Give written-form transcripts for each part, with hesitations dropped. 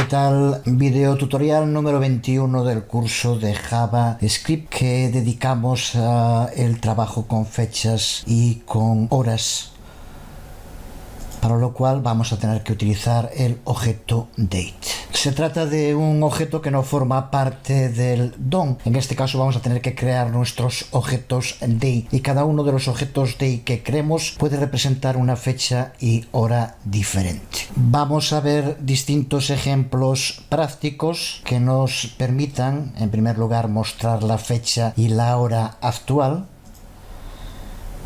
tal? Video tutorial número 21 del curso de JavaScript que dedicamos al trabajo con fechas y con horas, para lo cual vamos a tener que utilizar el objeto date. Se trata de un objeto que no forma parte del DOM. En este caso vamos a tener que crear nuestros objetos date, y cada uno de los objetos date que creemos puede representar una fecha y hora diferente. Vamos a ver distintos ejemplos prácticos que nos permitan, en primer lugar, mostrar la fecha y la hora actual.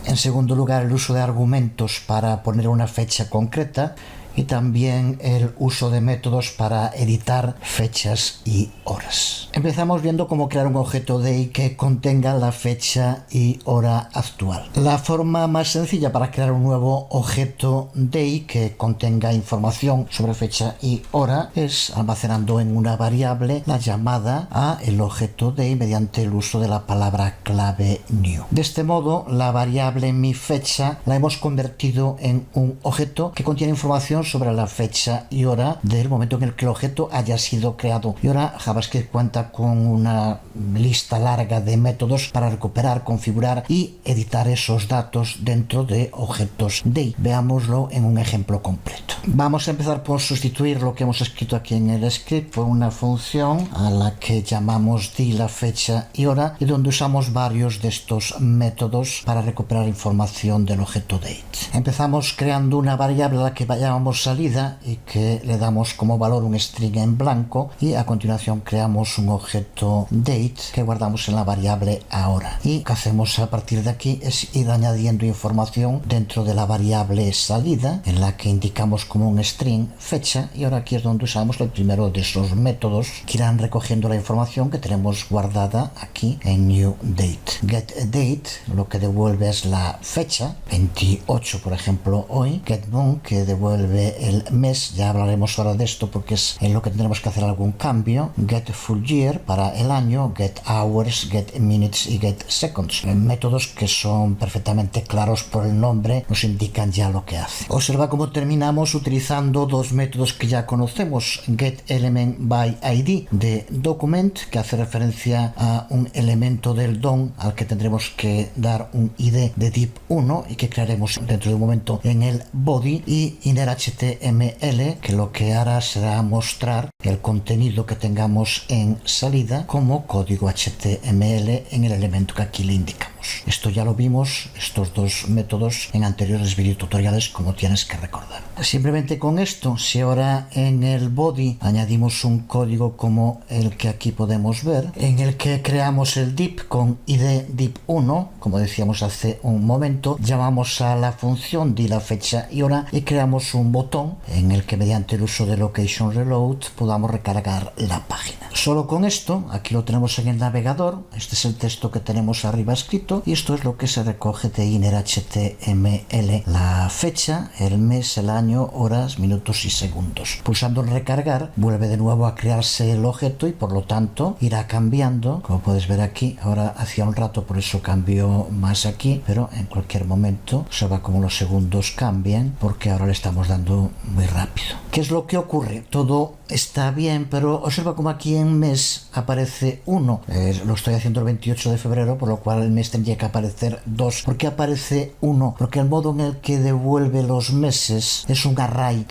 En segundo lugar, el uso de argumentos para poner una fecha concreta, y también el uso de métodos para editar fechas y horas. Empezamos viendo cómo crear un objeto date que contenga la fecha y hora actual. La forma más sencilla para crear un nuevo objeto date que contenga información sobre fecha y hora es almacenando en una variable la llamada a el objeto date mediante el uso de la palabra clave new. De este modo, la variable mi fecha la hemos convertido en un objeto que contiene información sobre la fecha y hora del momento en el que el objeto haya sido creado. Y ahora JavaScript cuenta con una lista larga de métodos para recuperar, configurar y editar esos datos dentro de objetos date. Veámoslo en un ejemplo completo. Vamos a empezar por sustituir lo que hemos escrito aquí en el script por una función a la que llamamos di la fecha y hora, y donde usamos varios de estos métodos para recuperar información del objeto date. Empezamos creando una variable a la que llamamos salida y que le damos como valor un string en blanco, y a continuación creamos un objeto date que guardamos en la variable ahora. Y lo que hacemos a partir de aquí es ir añadiendo información dentro de la variable salida, en la que indicamos como un string fecha, y ahora aquí es donde usamos el primero de esos métodos que irán recogiendo la información que tenemos guardada aquí en new date. Get date lo que devuelve es la fecha, 28 por ejemplo hoy. Get month que devuelve el mes, ya hablaremos ahora de esto porque es en lo que tendremos que hacer algún cambio. Get full year para el año. Get hours, get minutes y get seconds, métodos que son perfectamente claros por el nombre, nos indican ya lo que hace. Observa cómo terminamos utilizando dos métodos que ya conocemos: get element by id de document, que hace referencia a un elemento del DOM al que tendremos que dar un id de div 1 y que crearemos dentro de un momento en el body, y inner HTML, que lo que hará será mostrar el contenido que tengamos en salida como código HTML en el elemento que aquí le indicamos. Esto ya lo vimos, estos dos métodos, en anteriores videotutoriales, como tienes que recordar. Simplemente con esto, si ahora en el body añadimos un código como el que aquí podemos ver, en el que creamos el div con id div1, como decíamos hace un momento, llamamos a la función di la fecha y hora y creamos un botón en el que mediante el uso de location reload podamos recargar la página. Solo con esto, aquí lo tenemos en el navegador, este es el texto que tenemos arriba escrito, y esto es lo que se recoge de inner HTML: la fecha, el mes, el año, horas, minutos y segundos. Pulsando en recargar vuelve de nuevo a crearse el objeto y por lo tanto irá cambiando, como puedes ver aquí. Ahora hacía un rato, por eso cambió más aquí, pero en cualquier momento observa cómo los segundos cambian porque ahora le estamos dando muy rápido. ¿Qué es lo que ocurre? Todo está bien, pero observa como aquí en mes aparece 1. Lo estoy haciendo el 28 de febrero, por lo cual el mes tendría que aparecer 2. ¿Por qué aparece 1? Porque el modo en el que devuelve los meses es un array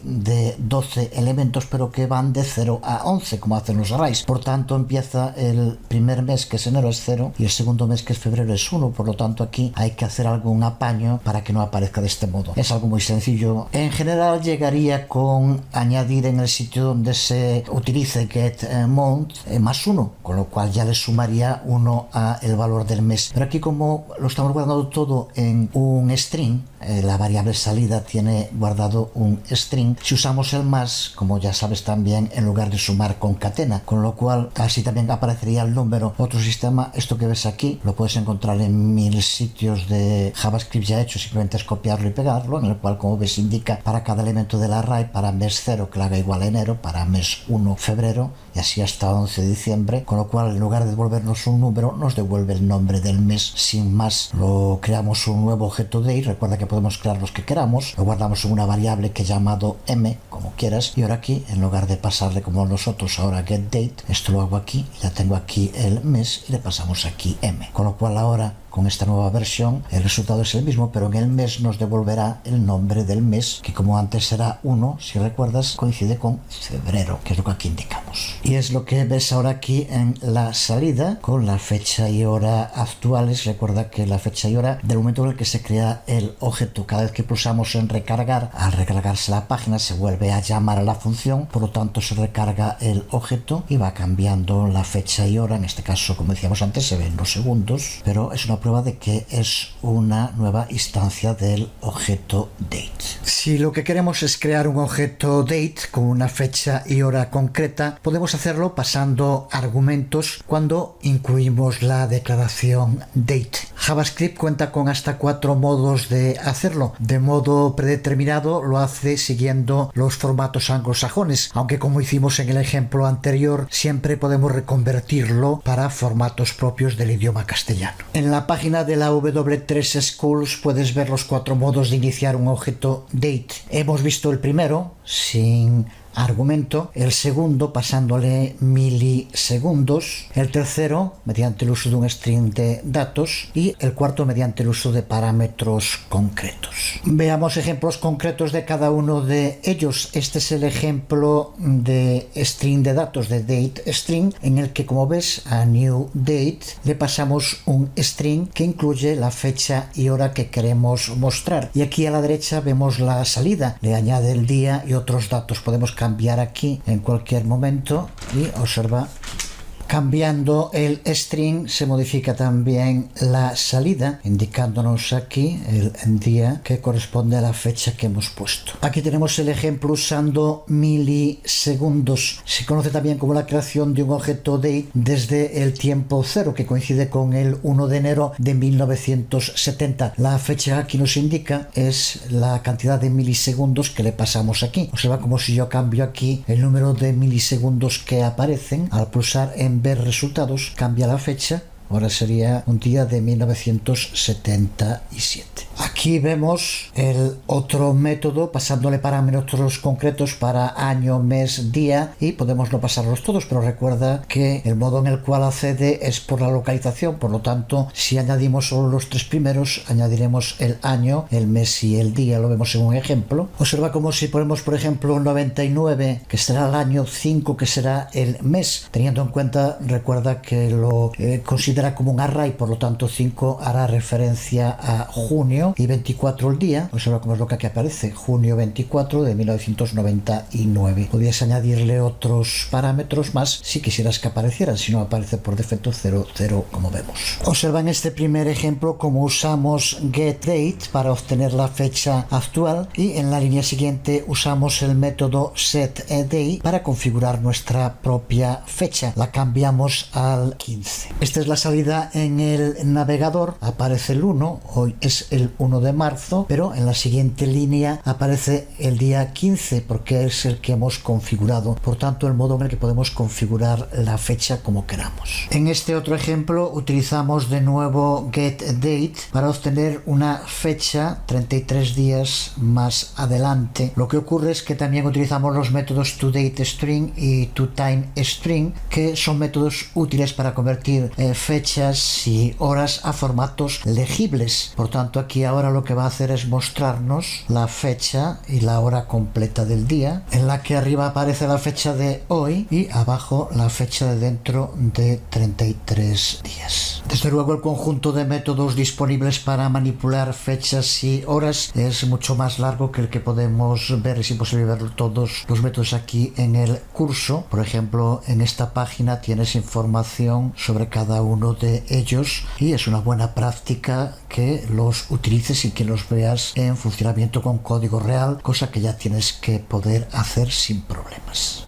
de 12 elementos, pero que van de 0 a 11, como hacen los arrays. Por tanto, empieza el primer mes, que es enero, es 0, y el segundo mes, que es febrero, es 1. Por lo tanto, aquí hay que hacer algún apaño para que no aparezca de este modo. Es algo muy sencillo. En general, llegaría con añadir en el sitio donde se utilice get month más 1, con lo cual ya le sumaría 1 a el valor del mes. Pero aquí, como lo estamos guardando todo en un string, la variable salida tiene guardado un string. Si usamos el más, como ya sabes también, en lugar de sumar concatena, con lo cual así también aparecería el número. Otro sistema, esto que ves aquí, lo puedes encontrar en 1000 sitios de JavaScript ya hecho, simplemente es copiarlo y pegarlo, en el cual, como ves, indica para cada elemento del array, para mes 0 que le haga igual a enero, para mes 1 febrero, y así hasta 11 de diciembre, con lo cual en lugar de devolvernos un número nos devuelve el nombre del mes sin más. Lo creamos un nuevo objeto date, recuerda que podemos crear los que queramos, lo guardamos en una variable que he llamado m, como como quieras. Y ahora aquí, en lugar de pasarle como nosotros ahora getDate, esto lo hago aquí, ya tengo aquí el mes y le pasamos aquí M. Con lo cual ahora, con esta nueva versión, el resultado es el mismo, pero en el mes nos devolverá el nombre del mes, que como antes era 1, si recuerdas, coincide con febrero, que es lo que aquí indicamos. Y es lo que ves ahora aquí en la salida, con la fecha y hora actuales. Recuerda que la fecha y hora del momento en el que se crea el objeto, cada vez que pulsamos en recargar, al recargarse la página se vuelve a llamar a la función, por lo tanto se recarga el objeto y va cambiando la fecha y hora. En este caso, como decíamos antes, se ven los segundos, pero es una prueba de que es una nueva instancia del objeto date. Si lo que queremos es crear un objeto date con una fecha y hora concreta, podemos hacerlo pasando argumentos cuando incluimos la declaración date. JavaScript cuenta con hasta 4 modos de hacerlo. De modo predeterminado lo hace siguiendo los formatos anglosajones, aunque como hicimos en el ejemplo anterior, siempre podemos reconvertirlo para formatos propios del idioma castellano. En la página de la W3 Schools puedes ver los 4 modos de iniciar un objeto date. Hemos visto el primero, sin argumento, el segundo pasándole milisegundos, el tercero mediante el uso de un string de datos y el cuarto mediante el uso de parámetros concretos. Veamos ejemplos concretos de cada uno de ellos. Este es el ejemplo de string de datos, de date string, en el que, como ves, a new date le pasamos un string que incluye la fecha y hora que queremos mostrar, y aquí a la derecha vemos la salida, le añade el día y otros datos. Podemos cambiar aquí en cualquier momento y observa, cambiando el string se modifica también la salida, indicándonos aquí el día que corresponde a la fecha que hemos puesto. Aquí tenemos el ejemplo usando milisegundos. Se conoce también como la creación de un objeto date desde el tiempo cero, que coincide con el 1 de enero de 1970. La fecha que aquí nos indica es la cantidad de milisegundos que le pasamos aquí. Observa como si yo cambio aquí el número de milisegundos que aparecen al pulsar en ver resultados, cambia la fecha. Ahora sería un día de 1977. Aquí vemos el otro método pasándole parámetros concretos para año, mes, día, y podemos no pasarlos todos, pero recuerda que el modo en el cual accede es por la localización. Por lo tanto, si añadimos solo los 3 primeros, añadiremos el año, el mes y el día. Lo vemos en un ejemplo. Observa como si ponemos, por ejemplo, 99, que será el año, 5, que será el mes. Teniendo en cuenta, recuerda que lo considera como un array, por lo tanto 5 hará referencia a junio y 24 el día. Observa cómo es lo que aquí aparece, junio 24 de 1999. Podrías añadirle otros parámetros más si quisieras que aparecieran, si no aparece por defecto 00, como vemos. Observa en este primer ejemplo cómo usamos getDate para obtener la fecha actual, y en la línea siguiente usamos el método setDay para configurar nuestra propia fecha. La cambiamos al 15. Esta es la salida en el navegador, aparece el 1, hoy es el 1 de marzo, pero en la siguiente línea aparece el día 15 porque es el que hemos configurado, por tanto el modo en el que podemos configurar la fecha como queramos. En este otro ejemplo utilizamos de nuevo getDate para obtener una fecha 33 días más adelante. Lo que ocurre es que también utilizamos los métodos toDateString y toTimeString, que son métodos útiles para convertir fechas y horas a formatos legibles. Por tanto, aquí ahora lo que va a hacer es mostrarnos la fecha y la hora completa del día, en la que arriba aparece la fecha de hoy y abajo la fecha de dentro de 33 días. Desde luego, el conjunto de métodos disponibles para manipular fechas y horas es mucho más largo que el que podemos ver. Es imposible ver todos los métodos aquí en el curso. Por ejemplo, en esta página tienes información sobre cada uno de ellos y es una buena práctica que los utilices y que los veas en funcionamiento con código real, cosa que ya tienes que poder hacer sin problemas.